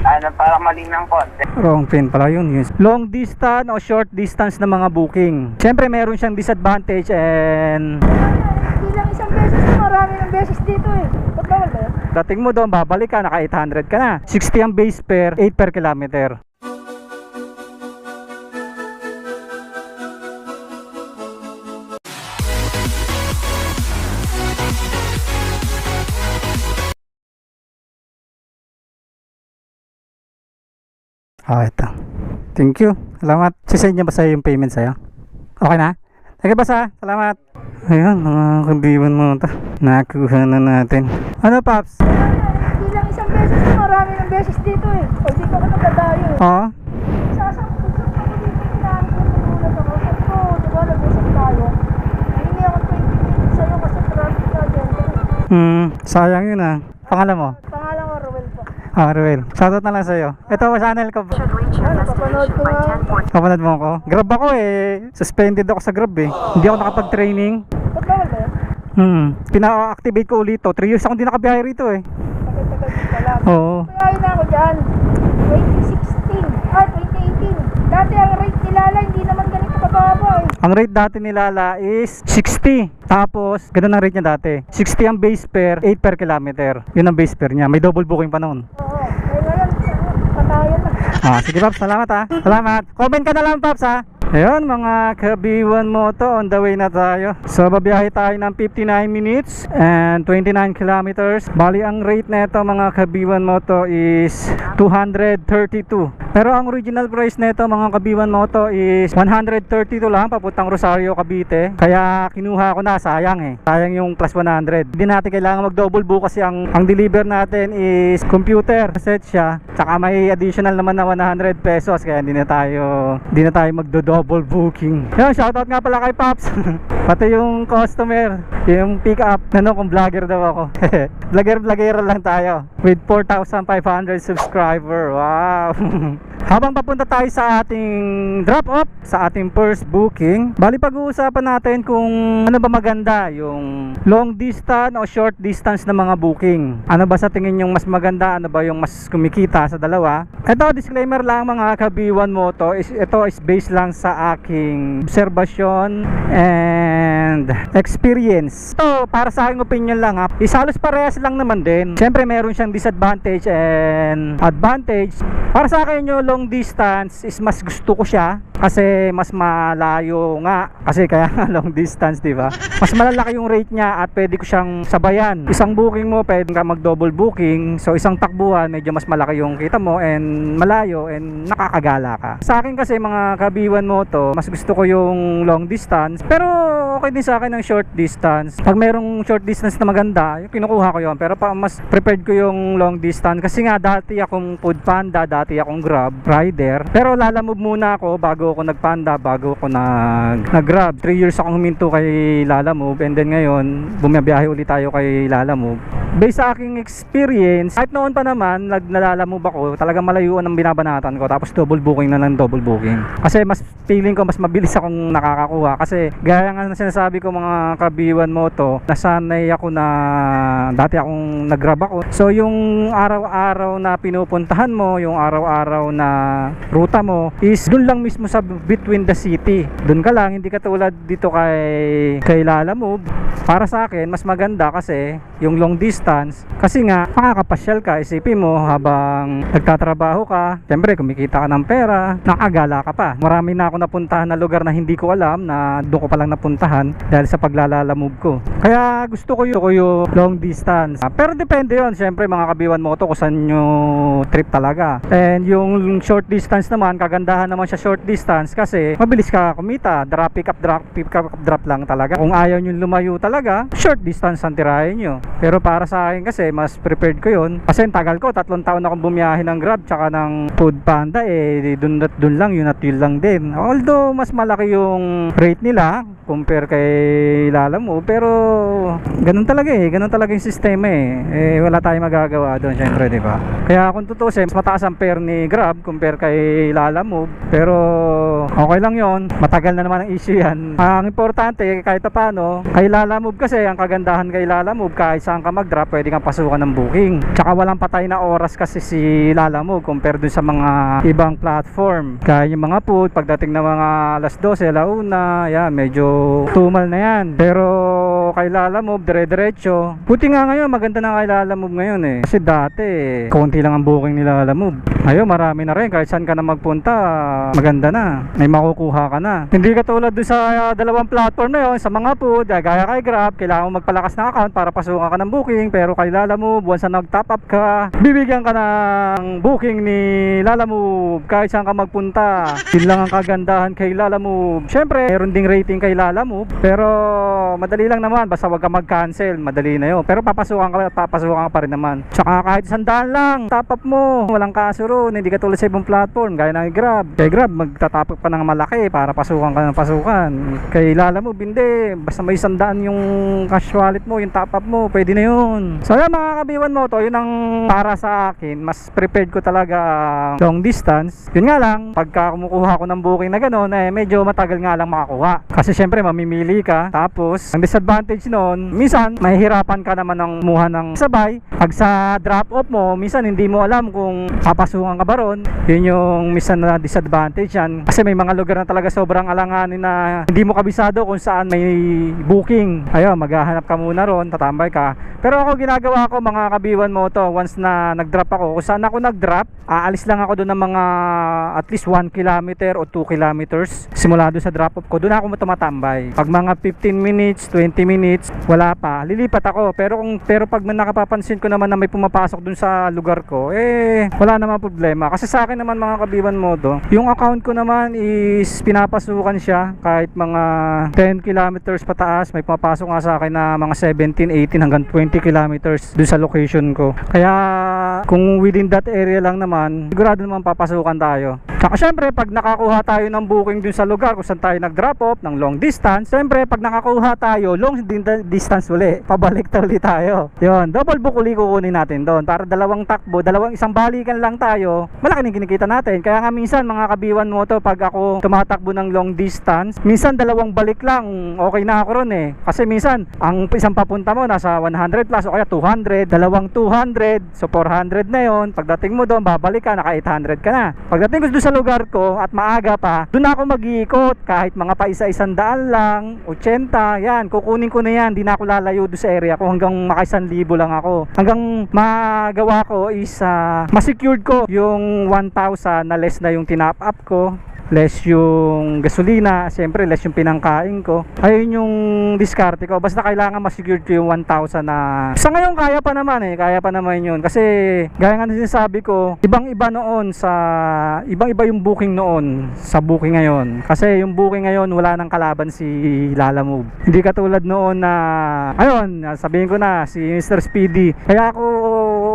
Ano, parang mali ng konti. Wrong pin pala yun. Long distance o short distance na mga booking. Siyempre meron siyang disadvantage and Hindi lang isang beses, marami ng beses dito eh. Ba't bawal ba yun? dating mo doon, babalik ka, naka 800 ka na. 60 ang base fare, 8 per kilometer. Ito. Thank you. Salamat. Sisend niya ba sa'yo yung payment sa'yo? Okay na? Sige basta. Salamat. Ayun, mga kabiban mo ito. Nakuha na natin. Ano, Paps? Hindi lang isang beses, marami ng beses dito eh. O di ka nagdadayo eh. Oo. Sasakot ako dito, kailangan ko nagulat ako. Sabi ko, diba nag-usap tayo. Hindi ako 20 minutes sa'yo kasi traffic na dyan. Sayang yun ah. Pangalan mo? Pangalan ko, Ruel po. Ruel. Shoutout na lang sa'yo. Ito, channel ko. Ano, papanood ko nga. Kapanood mo ako? Grab ako eh. Suspended ako sa Grab eh. Hindi ako nakapag-training. Ba't bawal ba yun? Pina-activate ko ulit to. 3 years ako hindi nakabiyahe rito eh. Tagal-tagal dito lang. Oo. Kaya na ako dyan. 2016. 2018. Dati ang rate nilala, hindi naman ganito kababa eh. Ang rate dati ni Lala is 60. Tapos, ganun ang rate niya dati. 60 ang base fare, 8 per kilometer. Yun ang base fare niya. May double booking pa noon. Oo. Eh ngayon, patayan na. Sige Paps, salamat ha. Salamat. Comment ka na lang Paps ha. Ayun mga kabiwan mo to, on the way na tayo. So babiyahe tayo ng 59 minutes and 29 kilometers. Bali ang rate nito mga kabiwan mo to is 232. Pero ang original price nito mga kabiwan mo to is 132 lang papuntang Rosario, Cavite. Kaya kinuha ko na, sayang eh. Sayang yung plus 100. Hindi natin kailangan mag double book kasi ang deliver natin is computer set siya. Tsaka may additional naman na 100 pesos kaya hindi na tayo magdo-double booking. Yan, shoutout nga pala kay Pops. Pati yung customer, yung pick up, kung vlogger daw ako. Vlogger lang tayo with 4,500 subscriber. Wow. Habang papunta tayo sa ating drop off, sa ating first booking, bali pag-uusapan natin kung ano ba maganda, yung long distance o short distance na mga booking. Ano ba sa tingin yung mas maganda, ano ba yung mas kumikita sa dalawa. Ito, disclaimer lang mga kabiwan mo to, ito is based lang sa aking obserbasyon and experience. Ito, para sa aking opinion lang ha, halos parehas lang naman din. Siyempre meron siyang disadvantage and advantage. Para sa akin yung long distance is mas gusto ko siya kasi mas malayo nga, kasi kaya long distance, di ba? Mas malalaki yung rate niya at pwede ko siyang sabayan. Isang booking mo pwede ka mag double booking, so isang takbuhan medyo mas malaki yung kita mo and malayo and nakakagala ka. Sa akin kasi mga kabiwan mo to, mas gusto ko yung long distance, pero okay din sa akin ng short distance. Pag merong short distance na maganda, yung kinukuha ko yun, pero mas prepared ko yung long distance kasi nga dati akong food panda, dati akong Grab rider, pero lalamove muna ako bago ako nagpanda, bago ako nag-Grab. 3 years akong huminto kay Lalamove and then ngayon bumiyahe ulit tayo kay Lalamove. Based sa aking experience, kahit noon pa naman naglalamove ako, talagang malayuan ang binabanatan ko, tapos double booking na lang, double booking. Kasi mas feeling ko mas mabilis akong nakakakuha kasi gaya nga na sinasabi ko mga kabiwan mo to, nasanay ako na dati akong nag-Grab ako. So yung araw-araw na pinupuntahan mo, yung araw-araw na ruta mo is dun lang mismo sa between the city. Dun ka lang, hindi ka tulad dito kay Lalamove. Para sa akin mas maganda kasi yung long distance, kasi nga makakapasyal ka. Isipin mo habang nagtatrabaho ka, syempre kumikita ka ng pera, nakagala ka pa. Marami na ako napuntahan na lugar na hindi ko alam na doon ko palang napuntahan dahil sa Lalamove ko. Kaya gusto ko yung long distance. Pero depende yon, syempre mga kabiwan mo to kung saan yung trip talaga. And yung short distance naman, kagandahan naman siya short distance kasi mabilis ka kumita. Pick up drop lang talaga. Kung ayaw nyo lumayo talaga, short distance ang tirahin nyo. Pero para sa akin kasi mas prepared ko yun kasi tagal ko, 3 taon akong bumiyahe ng Grab tsaka ng Food Panda, dun lang, yun at yun lang din. Although mas malaki yung rate nila compare compare kay Lalamove. Pero ganun talaga ganun talaga yung sistema wala tayong magagawa doon syempre, di ba? Kaya kung tutusin, mas mataas ang fare ni Grab compare kay Lalamove. Pero okay lang yon, matagal na naman ang issue yan. Ang importante kahit paano kay Lalamove, kasi ang kagandahan kay Lalamove, kahit saan ka mag-drop pwede kang pasukan ng booking. Tsaka walang patay na oras kasi si Lalamove compare dun sa mga ibang platform. Kaya yung mga food, pagdating na mga alas 12, alauna, yan, medyo tumal na yan. Pero kay Lalamove, dire-diretso. Buti nga ngayon, maganda na kay Lalamove ngayon Kasi dati, konti lang ang booking ni Lalamove. Ngayon, marami na rin. Kahit saan ka na magpunta, maganda na. May makukuha ka na. Hindi katulad doon sa dalawang platform na yun, sa mga food, gaya kay Grab, kailangan mo magpalakas ng account para pasukan ka ng booking. Pero kay Lalamove, once na nag-top up ka, bibigyan ka ng booking ni Lalamove kahit saan ka magpunta. Yun lang ang kagandahan kay Lalamove. Syempre, meron ding rating kay Lalamove, pero madali lang naman, basta wag ka mag-cancel, madali na yun. Pero papasukan ka pa rin naman. Tsaka kahit 100 lang, top up mo, walang kaso ron. Hindi ka tulad sa ibang platform, gaya ng Grab. Kay Grab, magtatapok pa ng malaki para pasukan ka ng pasukan. Kay Lalamove, hindi. Basta may 100 yung cash wallet mo, yung top up mo, pwede na yun. So yan mga kabiwan mo to, yun ang para sa akin. Mas prepared ko talaga long distance. Yun nga lang, pagka kumukuha ko ng booking na gano'n, medyo matagal nga lang makakuha. Kasi syempre mamimili ka. Tapos, ang disadvantage noon, minsan mahihirapan ka naman ng kumuha ng sabay. Pag sa drop off mo, minsan hindi mo alam kung papasukan ka ba ron. Yun yung minsan na disadvantage yan. Kasi may mga lugar na talaga sobrang alanganin na hindi mo kabisado kung saan may booking. Ayun, maghahanap ka muna ron, tatambay ka. Pero ako ginagawa ko mga kabiwan mo to, once na nag-drop ako, kung saan ako nag-drop, aalis lang ako doon ng mga at least 1 kilometer o 2 kilometers simula doon sa drop off ko. Doon ako tumatambay. Pag mga 15 minutes, 20 minutes, wala pa, lilipat ako. Pero pag nakapapansin ko naman na may pumapasok doon sa lugar ko, wala naman problema. Kasi sa akin naman mga kabiwan mo to, yung account ko naman is pinapasukan siya kahit mga 10 kilometers pataas. May pumapasok nga sa akin na mga 17, 18 hanggang 20 kilometers doon sa location ko. Kaya kung within that area lang naman, sigurado naman papasukan tayo. Saka syempre pag nakakuha tayo ng booking dun sa lugar kung saan tayo nag-drop off ng long distance, syempre pag nakakuha tayo long distance uli, pabalik ulit tayo. Yun, double book uli kukunin natin doon para dalawang takbo, isang balikan lang tayo, malaki na kinikita natin. Kaya nga minsan mga kabiwan mo to, pag ako tumatakbo ng long distance, minsan dalawang balik lang, okay na ako ron kasi minsan ang isang papunta mo nasa 100 plus o kaya 200, dalawang 200, so 400 na yon. Pagdating mo doon, babalik ka, naka 800 ka na. Pagdating ko doon sa lugar ko at maaga pa, doon ako mag-iikot kahit mga pa isa-isang daan lang, 80, yan, kukunin ko na yan. Di na ako lalayo doon sa area ko hanggang maka 1,000 lang ako. Hanggang magawa ko is ma-secured ko yung 1,000 na less na yung tinap up ko, less yung gasolina, siyempre less yung pinangkain ko. Ayun yung diskarte ko. Basta kailangan ma-secure ko yung 1,000 na sa ngayon kaya pa naman kaya pa naman yun. Kasi gaya nga sinasabi ko, ibang-iba yung booking noon sa booking ngayon. Kasi yung booking ngayon wala nang kalaban si Lalamove. Hindi katulad noon na ayun, sabihin ko na si Mr. Speedy. Kaya ako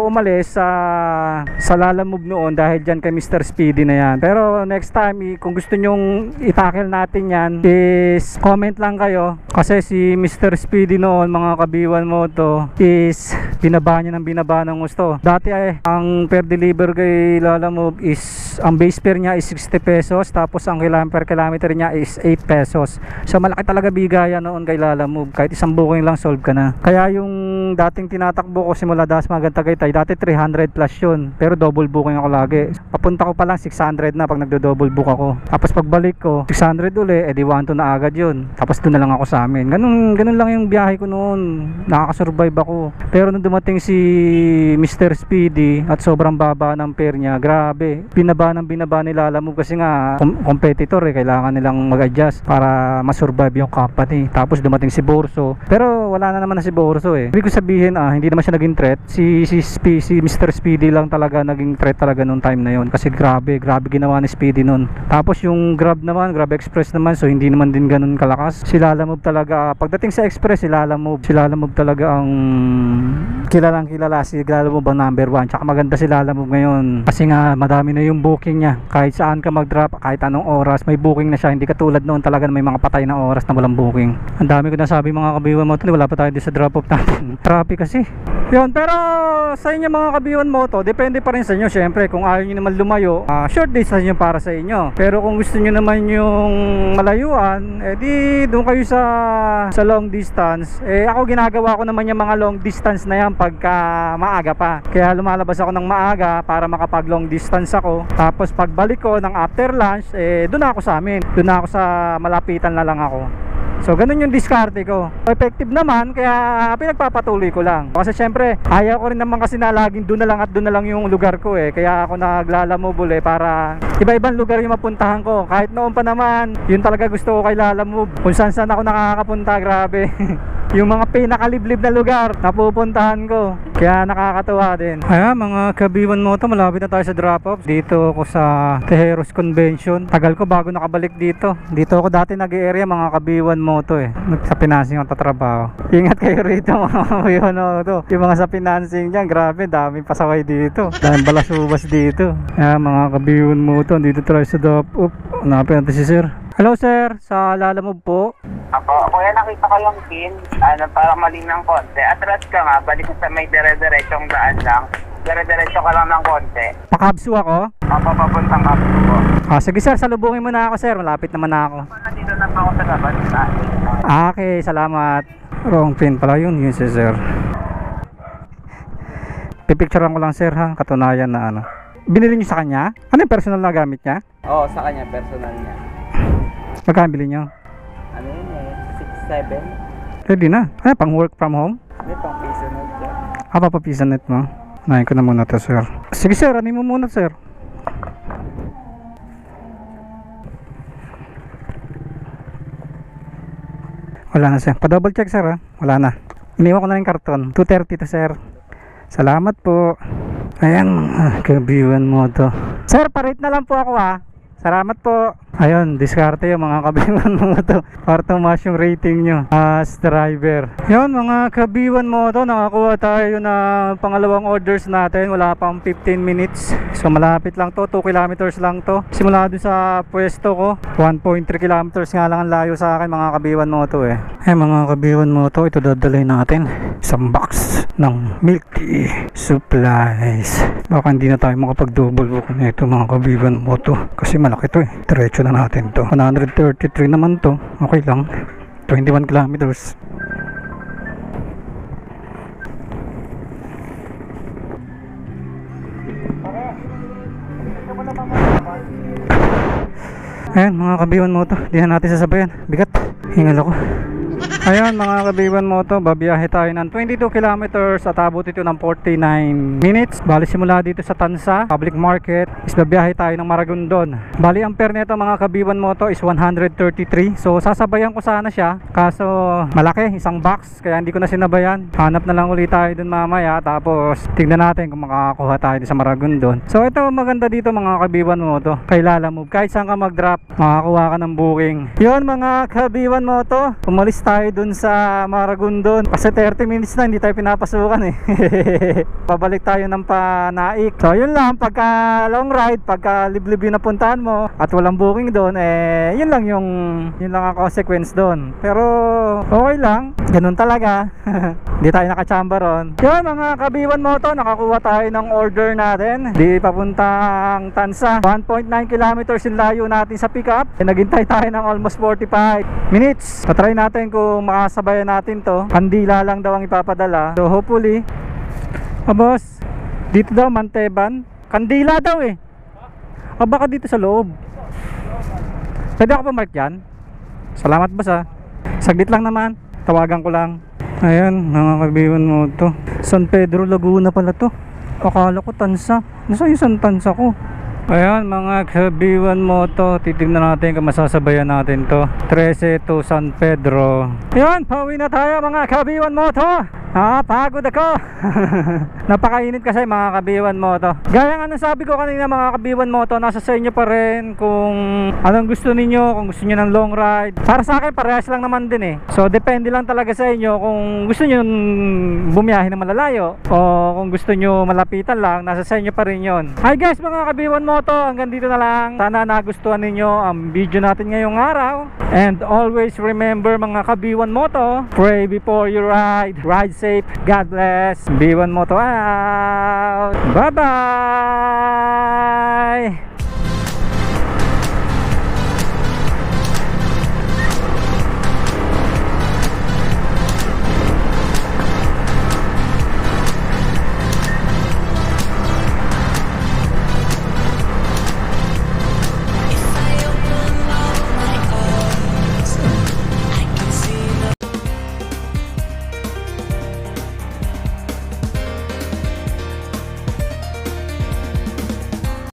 umalis sa Lalamove noon dahil dyan kay Mr. Speedy na yan. Pero next time kung gusto nyong itackle natin yan, is comment lang kayo. Kasi si Mr. Speedy noon mga kabiwan mo to, is binaba niya ng gusto. Dati ang per deliver kay Lalamove is, ang base fare niya is 60 pesos, tapos ang per kilometer niya is 8 pesos. So malaki talaga bigayan noon kay Lalamove. Kahit isang booking lang solve ka na. Kaya yung dating tinatakbo ko simula Dasma hanggang Tagaytay, dati 300 plus yun, pero double booking ako lagi. Papunta ko pa lang 600 na pag nagdo-double book ako. Tapos pagbalik ko 600 uli, edi 1,200 na agad yun. Tapos doon na lang ako sa amin. Ganun lang yung biyahe ko noon. Nakakasurvive ako. Pero nung dumating si Mr. Speedy at sobrang baba ng fare niya, grabe, binaba ni Lalamove kasi nga competitor kailangan nilang mag-adjust para masurvive yung company. Tapos dumating si Borso, pero wala na naman na si Borso Ibig ko sabihin hindi naman siya naging threat. Si Mr. Speedy lang talaga naging threat talaga nung time na yon. Kasi grabe ginawa ni Speedy nun. Tapos yung Grab naman, Grab Express naman, so hindi naman din ganun kalakas. Si Lalamove talaga, pagdating sa Express, si Lalamove talaga ang kilalang kilala. Si Lalamove ang number 1. Tsaka maganda si Lalamove ngayon kasi nga madami na yung booking niya. Kahit saan ka mag-drop, kahit anong oras, may booking na siya. Hindi katulad noon talaga na may mga patay na oras na walang booking. Ang dami ko nasabi mga kabiwan moto, wala pa tayo din sa drop off natin. Traffic kasi. Yun, pero sa inyo mga kabiwan moto, depende pa rin sa inyo. Syempre, kung ayaw nyo naman lumayo, short distance yun para sa inyo. Pero kung gusto nyo naman yung malayuan, di doon kayo sa long distance. Ako ginagawa ko naman yung mga long distance na yan pagka maaga pa. Kaya lumalabas ako ng maaga para makapag long distance ako. Tapos pagbalik ko ng after lunch, doon ako sa amin. Doon ako sa malapitan na lang ako. So ganun yung diskarte ko. Effective naman, kaya pinagpapatuloy ko lang. Kasi syempre, ayaw ko rin naman kasi na laging doon na lang yung lugar ko Kaya ako naglalamove para iba-ibang lugar yung mapuntahan ko. Kahit noon pa naman, yun talaga gusto ko kay Lalamove. Kung saan ako nakakapunta, grabe. Yung mga pinakaliblib na lugar napupuntahan ko. Kaya nakakatuwa din. Ayan mga kabiwan moto, malapit na tayo sa drop off. Dito ako sa Tejeros Convention. Tagal ko bago nakabalik dito. Dito ako dati nag-area mga kabiwan moto Sa financing ako tatrabaho. Ingat kayo rito mga kabiwan moto. Yung mga sa financing dyan, grabe, daming pasaway dito. Daming balasubas dito. Ayan mga kabiwan moto, dito tayo sa drop off. Hanapin natin si sir. Hello sir, sa Lalamove po. Ako, kuya, nakita ko yung pin. Parang maling ng konti. Atras ka nga, balik ka sa may dire-diretsong daan lang. Dire-diretso ka lang ng konti. Pakabsu ako? Papapuntang kapso po. Sige sir, salubungin mo na ako sir. Malapit naman na ako. Nandito na pa ako sa labas. Okay, salamat. Wrong pin pala yun si sir. Pipicturean ko lang sir ha, katunayan na ano. Binili niyo sa kanya? Ano yung personal na gamit niya? Oo, sa kanya, personal niya. Magkano bili niyo? Ano yun 6-7? Ready na. Ano, pang work from home? May pang piso na dyan. Papapisan net mo. Nahin ko na muna to sir. Sige sir, ano mo muna sir? Wala na sir. Pa-double check sir ha. Wala na. Iniwan ko na yung karton. 230 to sir. Salamat po. Ayan mga kabiwan mo to. Sir, parate na lang po ako ha. Salamat po. Ayun, diskarte yung mga kabiwan mo to para tumaas yung rating nyo as driver. Yun mga kabiwan mo to, nakakuha tayo na pangalawang orders natin. Wala pang 15 minutes. So malapit lang to, 2 kilometers lang to. Simula dun sa pwesto ko, 1.3 kilometers nga lang ang layo sa akin mga kabiwan mo to mga kabiwan mo to, ito dadalhin natin. Isang box ng milk tea supplies. Baka hindi na tayo makapag-double book nito mga kabiwan mo to. Kasi malaki to Diretso na natin to. 133 naman to. Okay lang. 21 kilometers. Ayan mga kabiwan mo to. Di na natin sasabayan. Bigat. Hingal ako. Ayan mga kabiwan mo to, babiyahe tayo ng 22 kilometers at abot ito ng 49 minutes. Bali simula dito sa Tansa Public Market is babiyahe tayo ng Maragondon. Bali ang fare nito mga kabiwan mo to is 133. So sasabayan ko sana siya, kaso malaki, isang box, kaya hindi ko na sinabayan. Hanap na lang ulit tayo dun mamaya, tapos tignan natin kung makakakuha tayo sa Maragondon. So ito maganda dito mga kabiwan mo to, kay Lalamove, kahit saan ka mag-drop makakuha ka ng booking. Yun mga kabiwan mo to, umalis tayo dun sa Maragondon kasi 30 minutes na hindi tayo pinapasukan pabalik tayo ng Panaik. So yun lang, pagka long ride, pagka liblib yung napuntahan mo at walang booking doon, yun lang ang consequence doon. Pero okay lang, ganun talaga. Hindi tayo nakachamba ron. Yun mga kabiwan mo to, nakakuha tayo ng order natin di papuntang Tansa. 1.9 kilometers yung layo natin sa pickup. Naghintay tayo ng almost 45 minutes. Try natin kung makasabayan natin to. Kandila lang daw ang ipapadala. So hopefully, boss, dito daw Manteban. Kandila daw baka dito sa loob. Pwede ako pa mark dyan? Salamat boss saglit lang naman, tawagan ko lang. Ayan mga kabiwan mo to, San Pedro Laguna pala to. Akala ko Tansa. Nasaan yung Tansa ko? Ayan mga kabiwan mo to, titignan natin kung masasabayan natin to. 13 to San Pedro. Ayan, pauwi na tayo mga kabiwan mo to. Pagod ako. Napakainit kasi mga kabiwan moto. Gaya nga ng sabi ko kanina mga kabiwan moto, nasa sa inyo pa rin kung anong gusto ninyo, kung gusto niyo ng long ride. Para sa akin parehas lang naman din eh. So depende lang talaga sa inyo kung gusto niyo bumiyahe ng malalayo o kung gusto niyo malapitan lang, nasa sa inyo pa rin yon. Hi guys mga kabiwan moto, hanggang dito na lang. Sana nagustuhan ninyo ang video natin ngayong araw. And always remember mga kabiwan moto, pray before you ride. Ride safe. God bless. B1 Moto out. Bye bye.